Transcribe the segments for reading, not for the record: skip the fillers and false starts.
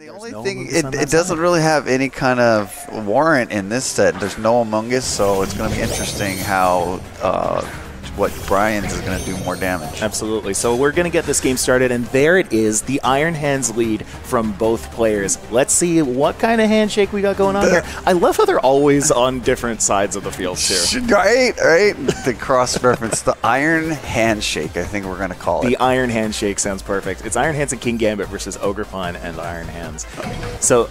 The only thing, it doesn't really have any kind of warrant in this set. There's no Among Us, so it's going to be interesting how what Brian's is going to do more damage. Absolutely. So we're going to get this game started, and there it is, the Iron Hands lead from both players. Let's see what kind of handshake we got going on here. I love how they're always on different sides of the field, too. Right. The cross-reference, the Iron Handshake, I think we're going to call it. The Iron Handshake sounds perfect. It's Iron Hands and King Gambit versus Ogrepon and Iron Hands. So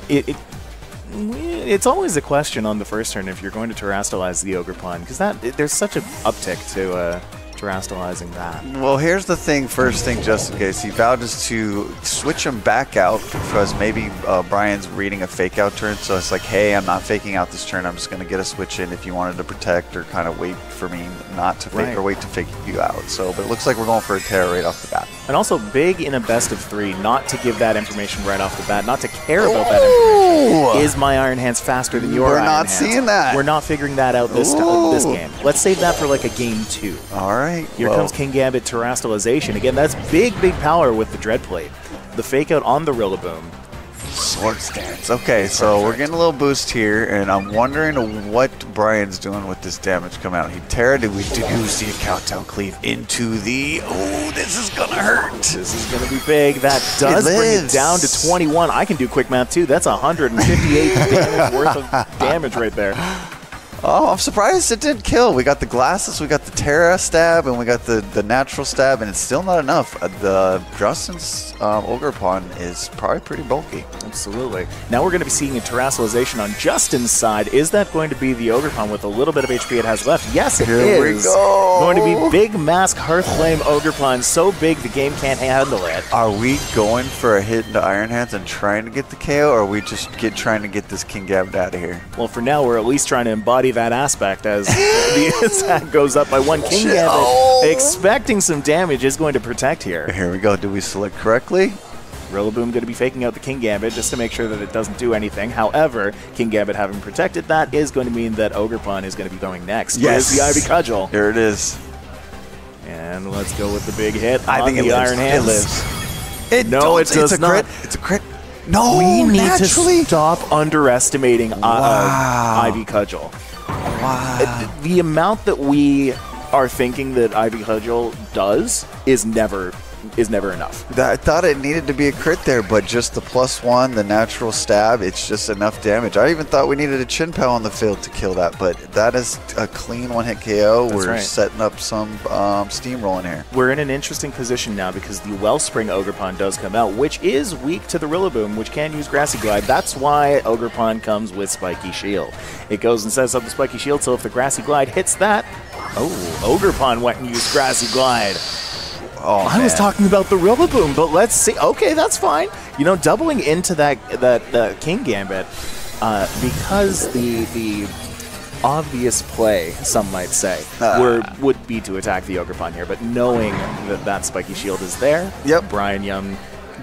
it's always a question on the first turn if you're going to terrestrialize the Ogrepon, because there's such an uptick to terrestrializing that. Well, here's the thing, first thing, just in case. He vowed us to switch him back out because maybe Brian's reading a fake out turn, so it's like, hey, I'm not faking out this turn, I'm just going to get a switch in if you wanted to protect or kind of wait for me not to fake or wait to fake you out. So, but it looks like we're going for a Terra right off the bat. And also big in a best of 3 not to give that information right off the bat, not to care about that information. Is my Iron Hands faster than your Iron Hands? We're not seeing that. We're not figuring that out this game. Let's save that for like a game 2. All right. Here comes King Gambit terrestrialization. Again, that's big power with the Dread Plate. The fake out on the Rillaboom. Sword stance. Okay, so we're getting a little boost here, and I'm wondering what Brian's doing with this damage coming out. He Terra, do we do see a Cowtown Cleave into the... Oh, this is going to hurt. This is going to be big. That does bring it down to 21. I can do quick math, too. That's 158 damage worth of damage right there. Oh, I'm surprised it didn't kill. We got the glasses, we got the Terra stab, and we got the natural stab, and it's still not enough. Justin's Ogrepon is probably pretty bulky. Absolutely. Now we're going to be seeing a terrestrialization on Justin's side. Is that going to be the Ogrepon with a little bit of HP it has left? Yes, it is. Here we go. Going to be big mask Hearthflame Ogrepon, so big the game can't handle it. Are we going for a hit into Iron Hands and trying to get the KO, or are we just trying to get this King Gambit out of here? Well, for now, we're at least trying to embody that aspect as the attack goes up by 1. King Gambit, expecting some damage, is going to protect here. Here we go. Do we select correctly? Rillaboom going to be faking out the King Gambit just to make sure that it doesn't do anything. However, King Gambit having protected that is going to mean that Ogrepon is going to be going next. Yes. Here's the Ivy Cudgel. Here it is. And let's go with the big hit I on think the Iron Hands. It lives. No, it does not. It's a crit. No, we need naturally. to stop underestimating Ivy Cudgel. Wow. The amount that we are thinking that Ivy Cudgel does is never enough. I thought it needed to be a crit there, but just the +1, the natural stab, it's just enough damage. I even thought we needed a Chin Pow on the field to kill that, but that is a clean one-hit KO. That's We're setting up some steamrolling here. We're in an interesting position now because the Wellspring Ogrepon does come out, which is weak to the Rillaboom, which can use Grassy Glide. That's why Ogrepon comes with Spiky Shield. It goes and sets up the Spiky Shield, so if the Grassy Glide hits that, Ogrepon went and used Grassy Glide. Oh, I was talking about the Rillaboom, but let's see. Okay, that's fine. You know, doubling into that King Gambit, because the obvious play, some might say, would be to attack the Ogrepon here, but knowing that Spiky Shield is there, Brian Youm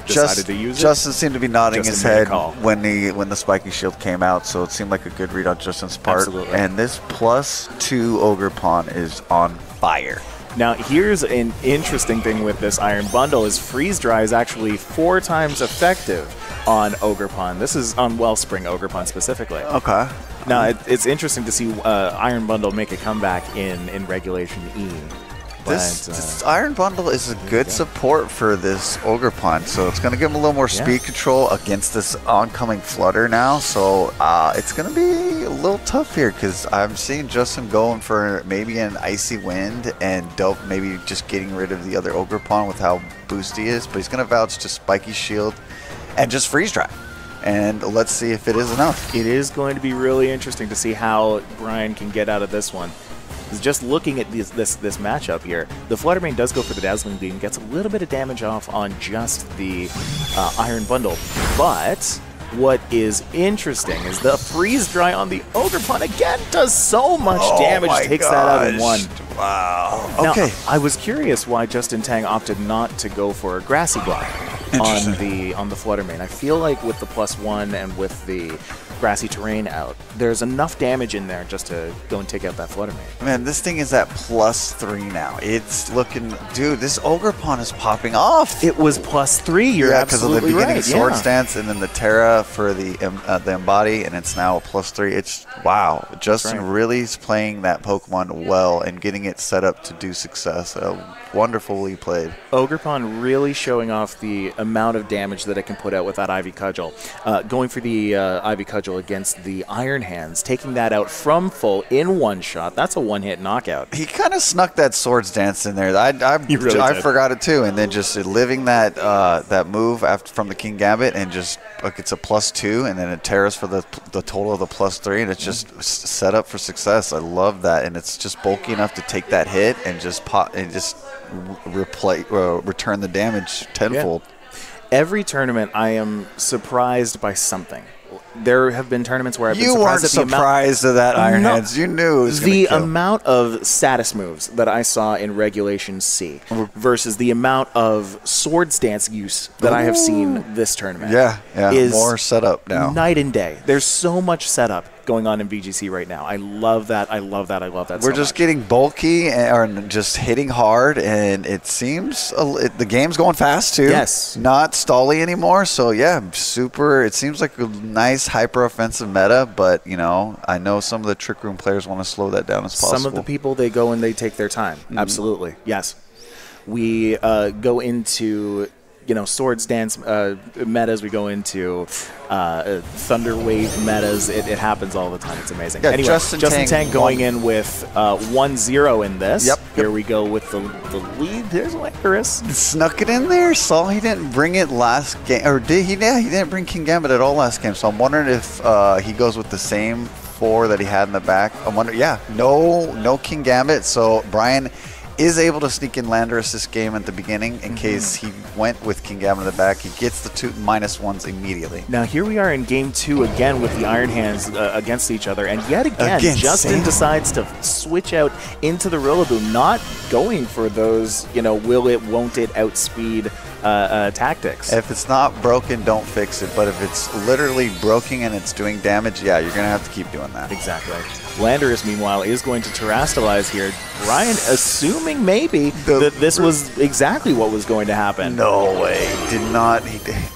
decided to use it. Justin seemed to be nodding his head when the Spiky Shield came out, so it seemed like a good read on Justin's part. Absolutely. And this +2 Ogrepon is on fire. Now, here's an interesting thing with this Iron Bundle is Freeze Dry is actually 4 times effective on Ogrepon. This is on Wellspring Ogrepon specifically. Okay. Now, it's interesting to see Iron Bundle make a comeback in Regulation E. This Iron Bundle is a good support for this Ogrepon, so it's going to give him a little more speed control against this oncoming Flutter now, so it's going to be a little tough here because I'm seeing Justin going for maybe an Icy Wind and maybe just getting rid of the other Ogrepon with how boosty he is, but he's going to vouch to Spiky Shield and just Freeze Dry. And let's see if it is enough. It is going to be really interesting to see how Brian can get out of this one. Just looking at this matchup here, the Fluttermane does go for the Dazzling Beam, gets a little bit of damage off on just the Iron Bundle. But what is interesting is the Freeze Dry on the Ogrepon again does so much damage, takes that out in 1. Wow. Now, okay. I was curious why Justin Tang opted not to go for a Grassy Glide. on the Flutter Mane. I feel like with the +1 and with the grassy terrain out, there's enough damage in there just to go and take out that Flutter Mane. Man, this thing is at +3 now. It's looking, dude, this Ogerpon is popping off. It was +3. You're absolutely right. Because of the beginning Sword Stance and then the Terra for the Embody, and it's now a +3. It's wow. Justin really is playing that Pokemon well and getting it set up to do success. Wonderfully played. Ogerpon really showing off the amount of damage that it can put out with that Ivy Cudgel. Going for the Ivy Cudgel against the Iron Hands, taking that out from full in one shot. That's a one-hit knockout. He kind of snuck that Swords Dance in there. I forgot it too, and then just living that that move after from the King Gambit, and just like it's a +2, and then it tears for the total of the +3, and it's just set up for success. I love that, and it's just bulky enough to take that hit and just pop and just return the damage tenfold. Yeah. Every tournament, I am surprised by something. There have been tournaments where I've been surprised at the surprised of that Iron Hands. You knew it was the amount of status moves that I saw in Regulation C versus the amount of Swords Dance use that I have seen this tournament. Yeah, is more setup now. Night and day. There's so much setup going on in VGC right now. I love that. I love that. I love that. We're just getting bulky and just hitting hard, and it seems the game's going fast too. Yes, not stally anymore. So yeah, super. It seems like a nice hyper offensive meta, but you know, I know some of the Trick Room players want to slow that down as possible. Some of the people, they go and they take their time. Absolutely, yes. We go into Swords Dance metas. We go into Thunder Wave metas. It happens all the time. It's amazing. Yeah, anyway, Justin Tang going in with 1-0 in this. Yep. Here we go with the lead. There's Nekkra. Snuck it in there. Saw he didn't bring it last game, or did he? Yeah, he didn't bring King Gambit at all last game. So I'm wondering if he goes with the same 4 that he had in the back. I'm wondering. Yeah, no King Gambit. So Brian is able to sneak in Landorus this game at the beginning in case he went with King Gambit in the back. He gets the 2 -1s immediately. Now here we are in game 2 again with the Iron Hands against each other, and yet again Justin decides to switch out into the Rillaboom, not going for those will it, won't it outspeed tactics. If it's not broken, don't fix it. But if it's literally broken and it's doing damage, yeah, you're going to have to keep doing that. Exactly. Landorus, meanwhile, is going to terrestrialize here. Brian assuming maybe that this was exactly what was going to happen. No way. Did not.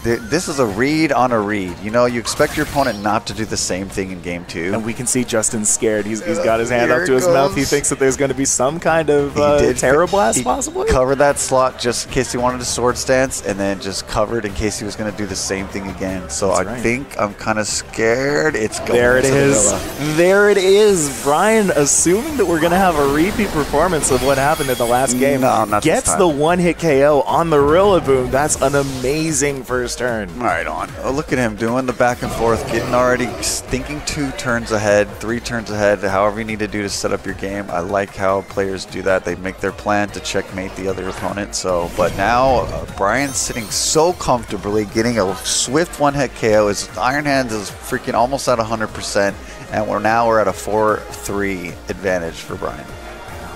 This is a read on a read. You expect your opponent not to do the same thing in game 2. And we can see Justin's scared. He's got his hand up to his mouth. He thinks that there's going to be some kind of Terra Blast, possibly. Covered that slot just in case he wanted to Sword Stance, and then just covered in case he was going to do the same thing again. So I think I'm kind of scared. It's going. There it is. There it is. Brian assuming that we're going to have a repeat performance of what happened in the last game. No, not gets the one-hit KO on the Rillaboom. That's an amazing first turn. Right on. Oh, look at him doing the back and forth, getting already thinking 2 turns ahead, 3 turns ahead, however you need to do to set up your game. I like how players do that. They make their plan to checkmate the other opponent. So, but now Brian's sitting so comfortably, getting a swift one-hit KO. His Iron Hands is freaking almost at 100%, and we're at a 4-3 advantage for Brian.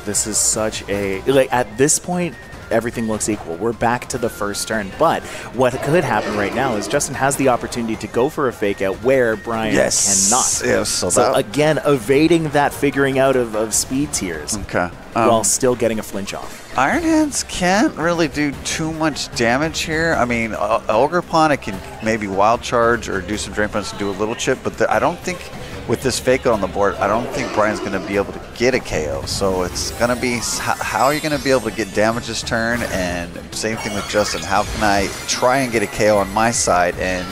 This is such a at this point everything looks equal. We're back to the first turn, but what could happen right now is Justin has the opportunity to go for a fake out where Brian cannot. Yes, so again, evading that figuring out of speed tiers. Okay. While still getting a flinch off. Iron Hands can't really do too much damage here. I mean, Ogerpon, it can maybe wild charge or do some drain punch to do a little chip, but I don't think with this fake out on the board, I don't think Brian's going to be able to get a KO. So it's going to be, how are you going to be able to get damage this turn? And same thing with Justin. How can I try and get a KO on my side and,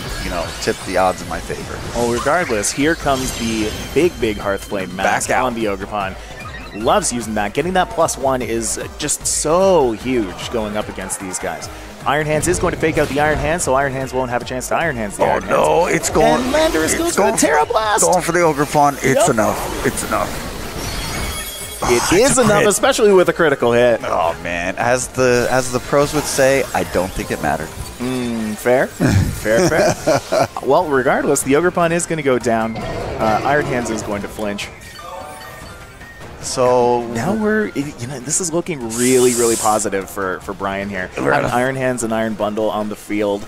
tip the odds in my favor? Well, regardless, here comes the big Hearthflame mask on the Ogerpon. Loves using that. Getting that +1 is just so huge going up against these guys. Iron Hands is going to fake out the Iron Hands, so Iron Hands won't have a chance to Iron Hands the Iron Hands. Oh, no, it's going. And Landorus goes for the Terra Blast. Going for the Ogerpon. It's enough. It's enough. It is enough, especially with a critical hit. Oh, man. As the pros would say, I don't think it mattered. Fair. Fair. Well, regardless, the Ogerpon is going to go down. Iron Hands is going to flinch. So now this is looking really, really positive for Brian here. Having Iron Hands and Iron Bundle on the field.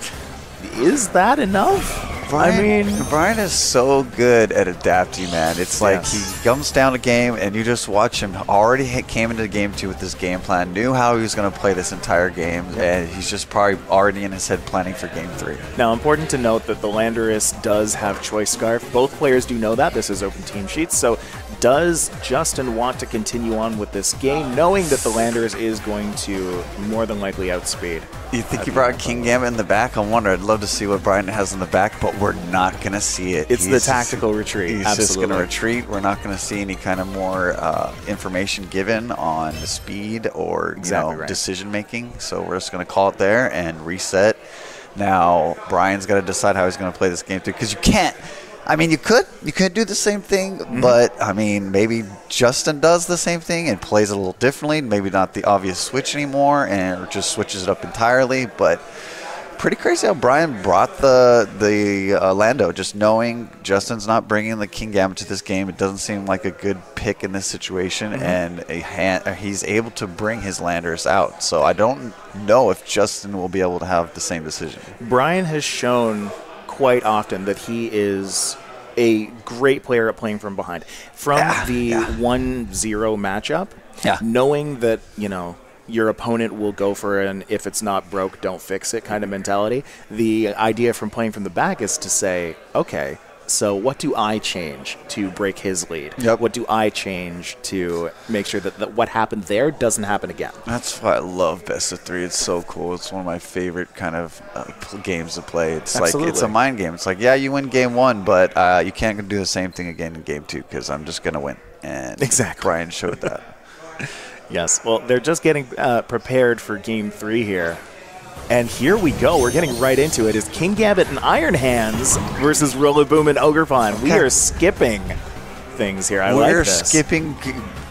Is that enough? Brian is so good at adapting, man. It's like he comes down a game, and you just watch him. Already came into game 2 with this game plan, knew how he was going to play this entire game, and he's just probably already in his head planning for game 3. Now, important to note that the Landorus does have Choice Scarf. Both players do know that. This is open team sheets, so does Justin want to continue on with this game, knowing that the Landorus is going to more than likely outspeed? You think he brought King Gambit in the back? I wonder. I'd love to see what Brian has in the back, but we're not going to see it. It's the tactical retreat. He's just going to retreat. We're not going to see any kind of more information given on the speed or decision making. So we're just going to call it there and reset. Now Brian's got to decide how he's going to play this game too, because you can't. I mean, you could do the same thing, but I mean, maybe Justin does the same thing and plays it a little differently. Maybe not the obvious switch anymore, and just switches it up entirely. But pretty crazy how Brian brought the Lando, just knowing Justin's not bringing the King Gambit to this game. It doesn't seem like a good pick in this situation, and he's able to bring his Landers out. So I don't know if Justin will be able to have the same decision. Brian has shown quite often that he is a great player at playing from behind. From the 1-0 matchup, knowing that, your opponent will go for an if it's not broke, don't fix it kind of mentality. The idea from playing from the back is to say, okay, so what do I change to break his lead? Yep. What do I change to make sure that what happened there doesn't happen again? That's why I love Best of 3. It's so cool. It's one of my favorite kind of games to play. It's Absolutely. Like it's a mind game. It's like, yeah, you win game 1, but you can't do the same thing again in game 2 because I'm just going to win. And Brian showed that. Yes. Well, they're just getting prepared for game 3 here. And here we go. We're getting right into it. It's King Gambit and Iron Hands versus Rillaboom and Ogerpon. We are skipping things here. I like this. We're skipping,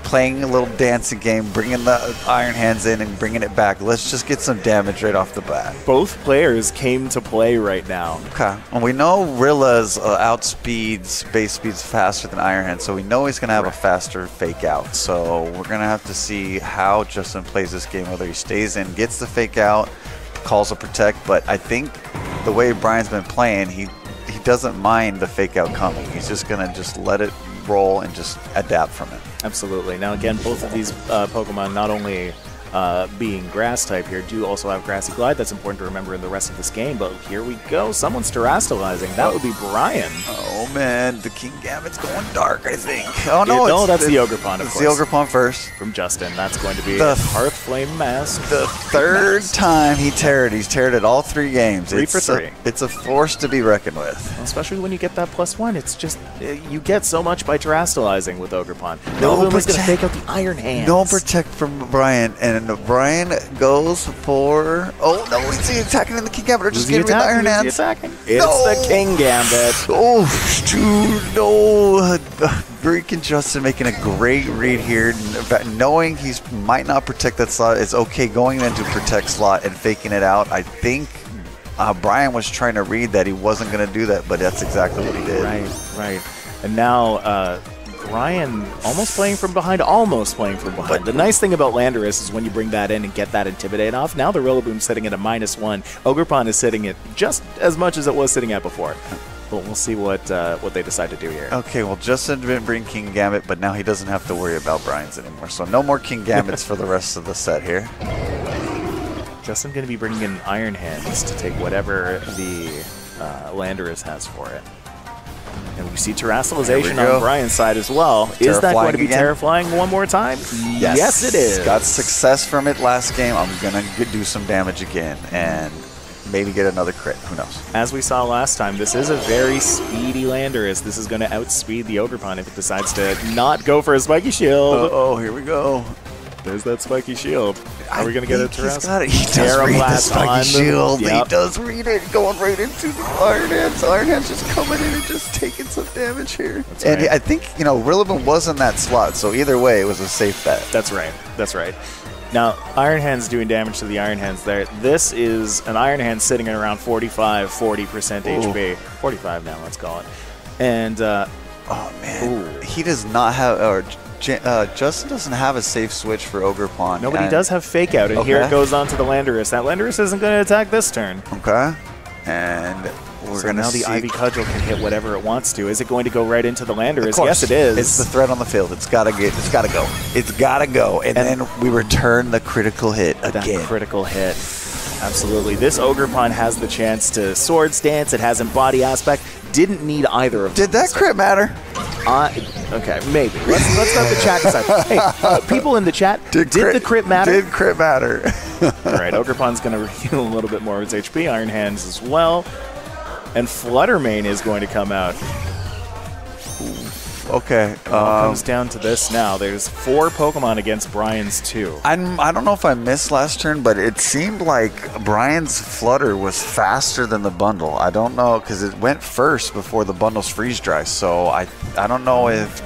playing a little dancing game, bringing the Iron Hands in and bringing it back. Let's just get some damage right off the bat. Both players came to play right now. Okay. Well, we know Rilla's outspeeds, base speeds faster than Iron Hands, so we know he's going to have a faster fake out. So we're going to have to see how Justin plays this game, whether he stays in, gets the fake out, calls a protect, but I think the way Brian's been playing, he doesn't mind the fake out coming. He's just going to just let it roll and just adapt from it. Absolutely. Now again, both of these Pokemon not only being grass type here do also have Grassy Glide. That's important to remember in the rest of this game, but here we go. Someone's terastallizing. That would be Brian. Oh man, the King Gambit's going dark, I think. Oh no, that's the Ogerpon, of course. It's the Ogerpon first. From Justin. That's going to be the Hearthflame Mask. The third time he teared. He's teared it all 3 games. 3 for 3. It's a force to be reckoned with. Well, especially when you get that +1. It's just, you get so much by terastallizing with Ogerpon. No Rillaboom is going to fake out the Iron Hands. No protect from Brian, and Brian goes for... Oh, no, he's attacking in the King Gambit. Just getting rid of the Iron Hands. It's the King Gambit. Oh, dude, no. Freaking Justin making a great read here. Knowing he might not protect that slot, it's okay going into protect slot and faking it out. I think Brian was trying to read that he wasn't going to do that, but that's exactly what he did. Right. And now... Brian almost playing from behind. But the nice thing about Landorus is when you bring that in and get that Intimidate off, now the Rillaboom's sitting at a -1. Ogerpon is sitting at just as much as it was sitting at before. But we'll see what they decide to do here. Okay, well, Justin didn't bring King Gambit, but now he doesn't have to worry about Brian's anymore. So no more King Gambits for the rest of the set here. Justin going to be bringing in Iron Hands to take whatever the Landorus has for it. And we see terastallization on Brian's side as well. Is that going to be Terraflying one more time? Yes, it is. Got success from it last game. I'm going to do some damage again and maybe get another crit. Who knows? As we saw last time, this is a very speedy Landorus. This is going to outspeed the Ogerpon if it decides to not go for a Spiky Shield. Oh, here we go. There's that Spiky Shield. Are we going to get a Terrastallation? He does read the Spiky Shield. Yep. He does read it. Going right into the Iron Hands. Iron Hands just coming in and just taking some damage here. That's and right. I think, Rillaboom was in that slot, so either way, it was a safe bet. That's right. Now, Iron Hands doing damage to the Iron Hands there. This is an Iron Hand sitting at around 40% HP. 45 now, let's call it. And, oh, man. He does not have... Justin doesn't have a safe switch for Ogerpon. No, but he does have Fake Out, and here it goes on to the Landorus. That Landorus isn't going to attack this turn. Okay. And we're going to now the Ivy Cudgel can hit whatever it wants to. Is it going to go right into the Landorus? Yes, it is. It's the threat on the field. It's got to go. It's got to go. And then we return the critical hit again. That critical hit. Absolutely. This Ogerpon has the chance to Swords Dance. It has Embody Aspect. Didn't need either of them. Did that crit matter? Okay, maybe. Let's let the chat decide. Hey, people in the chat, did the crit matter? Did crit matter? All right, Ogerpon's going to heal a little bit more of its HP. Iron Hands as well. And Fluttermane is going to come out. Okay. It all comes down to this now. There's 4 Pokemon against Brian's 2. I don't know if I missed last turn, but it seemed like Brian's Flutter was faster than the bundle. I don't know, because it went first before the bundle's freeze dry. So I don't know if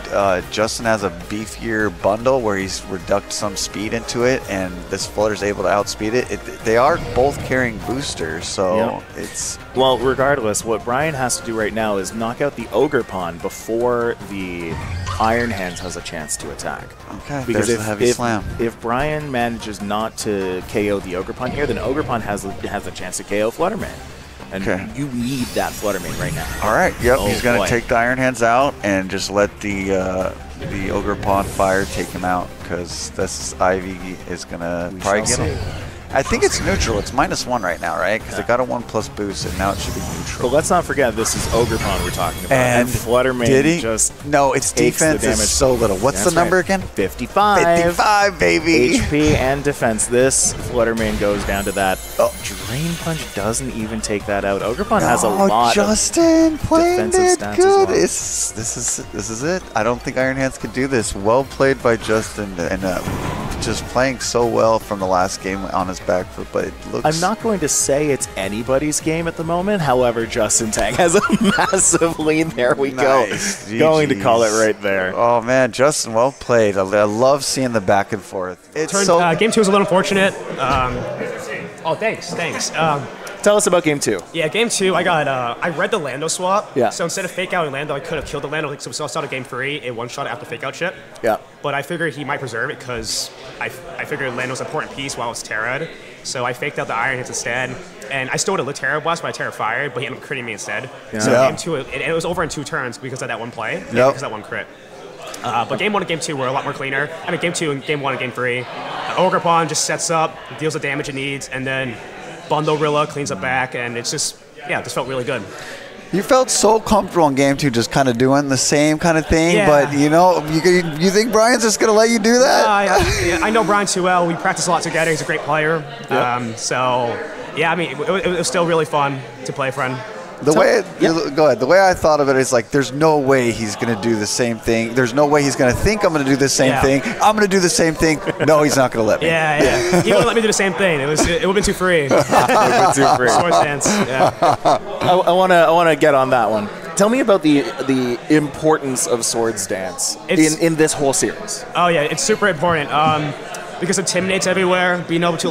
Justin has a beefier bundle where he's reduced some speed into it, and this Flutter's able to outspeed it. They are both carrying boosters, so it's... Well, regardless, what Brian has to do right now is knock out the Ogerpon before the Iron Hands has a chance to attack. Okay, because there's a heavy slam. If Brian manages not to KO the Ogerpon here, then Ogerpon has a chance to KO Fluttermane. And you need that Fluttermane right now. All right, yep, he's going to take the Iron Hands out and just let the Ogerpon Fire take him out, because this Ivy is going to probably get him. I think it's neutral. It's -1 right now, right? Because it got a 1+ boost, and now it should be neutral. But let's not forget, this is Ogerpon we're talking about. And Fluttermane just no, its defense is so little. What's the number again? 55. 55, baby. HP and defense. This Fluttermane goes down to that. Drain Punch doesn't even take that out. Ogerpon has a lot Justin of defensive stats good. as well. This is it. I don't think Iron Hands could do this. Well played by Justin, and just playing so well from the last game on his back foot, but it looks... I'm not going to say it's anybody's game at the moment. However, Justin Tang has a massive lead. There we go. Going to call it right there. Oh, man. Justin, well played. I love seeing the back and forth. Game 2 was a little unfortunate. Oh, thanks. Tell us about Game 2. Yeah, Game 2, I read the Lando swap. Yeah. So instead of Fake Out and Lando, I could have killed the Lando. So we saw started Game 3, it one-shot after Fake Out shit. Yeah. But I figured he might preserve it because I figured Lando's an important piece while it's Terra'd. So I faked out the Iron Hands instead. And I still would have Terra Blast, but I Terra Fired, but he ended up critting me instead. Yeah. So Game 2, it was over in 2 turns because of that one play. Yeah, because of that one crit. But Game 1 and Game 2 were a lot more cleaner. I mean, Game 2 and Game 1 and Game 3. Ogerpon just sets up, deals the damage it needs, and then Bundlerilla cleans up back, and it's just, it just felt really good. You felt so comfortable in Game 2 just kind of doing the same kind of thing, but, you think Brian's just going to let you do that? I know Brian too well. We practice a lot together. He's a great player. Yep. It was still really fun to play, friend. Go ahead. The way I thought of it is like, there's no way he's going to do the same thing. There's no way he's going to think I'm going to do the same thing. I'm going to do the same thing. No, he's not going to let me. Yeah. He wouldn't let me do the same thing. It would have been too free. Sword stance. Yeah. I want to get on that one. Tell me about the importance of Swords Dance in this whole series. Oh yeah, it's super important. Because it intimidates everywhere. Being able to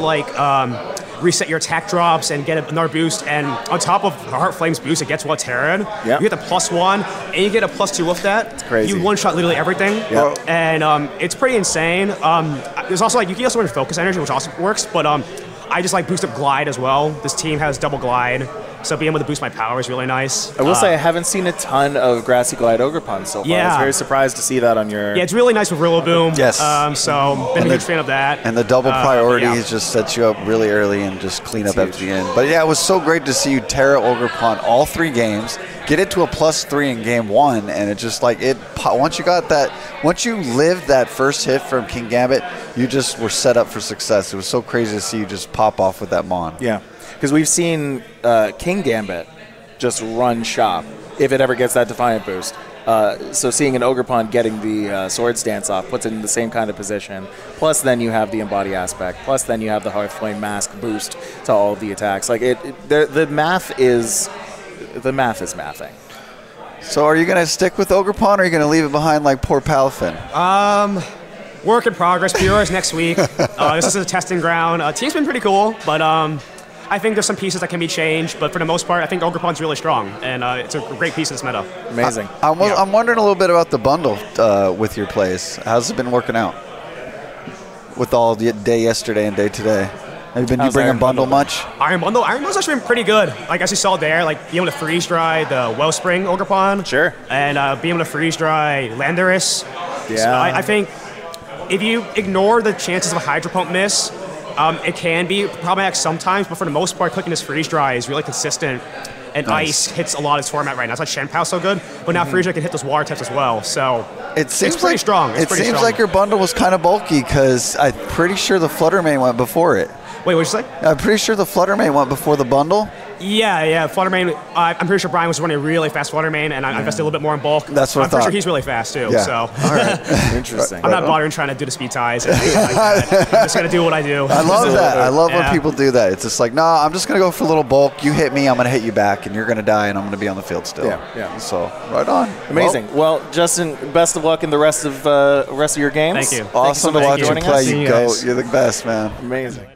reset your attack drops and get another boost, and on top of Heart Flame's boost, it gets well Terra'd. Yep. You get the +1, and you get a +2 with that. It's crazy. You one-shot literally everything. Yep. And it's pretty insane. There's also you can also run Focus Energy, which also works, but I just boost up Glide as well. This team has double Glide, so being able to boost my power is really nice. I will say I haven't seen a ton of Grassy Glide Ogerpon so far. Yeah. I was very surprised to see that on your... Yeah, it's really nice with Rillaboom. Yes. So been a huge fan of that. And the double priority just sets you up really early and just clean up at the end. But yeah, it was so great to see you Terra Ogerpon all 3 games, get it to a +3 in Game 1, and it just once you lived that first hit from King Gambit, you just were set up for success. It was so crazy to see you just pop off with that Mon. Yeah. Because we've seen King Gambit just run shop if it ever gets that Defiant boost. So seeing an Ogerpon getting the Swords Dance off puts it in the same kind of position. Plus then you have the Embody Aspect. Plus then you have the Heart Flame Mask boost to all of the attacks. Like the math is mathing. So are you going to stick with Ogerpon, or are you going to leave it behind like poor Palafin? Work in progress. PRs next week. This is a testing ground. Team's been pretty cool, but I think there's some pieces that can be changed, but for the most part, I think Ogerpon's really strong, and it's a great piece in this meta. Amazing. I'm wondering a little bit about the bundle with your plays. How's it been working out with all the day yesterday and day today? Have you bringing bundle much? Iron Bundle's actually been pretty good. Like, as you saw there, like, being able to freeze dry the Wellspring Ogerpon. Sure. And being able to freeze dry Landorus. Yeah. So I think if you ignore the chances of a Hydro Pump miss, it can be problematic sometimes, but for the most part, clicking this freeze dry is really consistent. And Ice hits a lot of his format right now. That's why Shenpao's so good. But now Freeze Dry can hit those water types as well. So it's pretty strong. It seems like your bundle was kind of bulky because I'm pretty sure the Flutter Mane went before it. Wait, what'd you say? I'm pretty sure the Flutter Mane went before the bundle. Yeah, Flutter Mane. I'm pretty sure Brian was running a really fast Flutter Mane, and I invested a little bit more in bulk. That's what I'm pretty sure he's really fast too. Yeah. So all right, interesting. I'm not bothering trying to do the speed ties. And things like that. I'm just gonna do what I do. I love that. I love when people do that. It's just like, no, I'm just gonna go for a little bulk. You hit me, I'm gonna hit you back, and you're gonna die, and I'm gonna be on the field still. Yeah. So right on. Amazing. Well, Justin, best of luck in the rest of your games. Thank you. Awesome to watch you play. See you go. guys. You're the best, man. Amazing.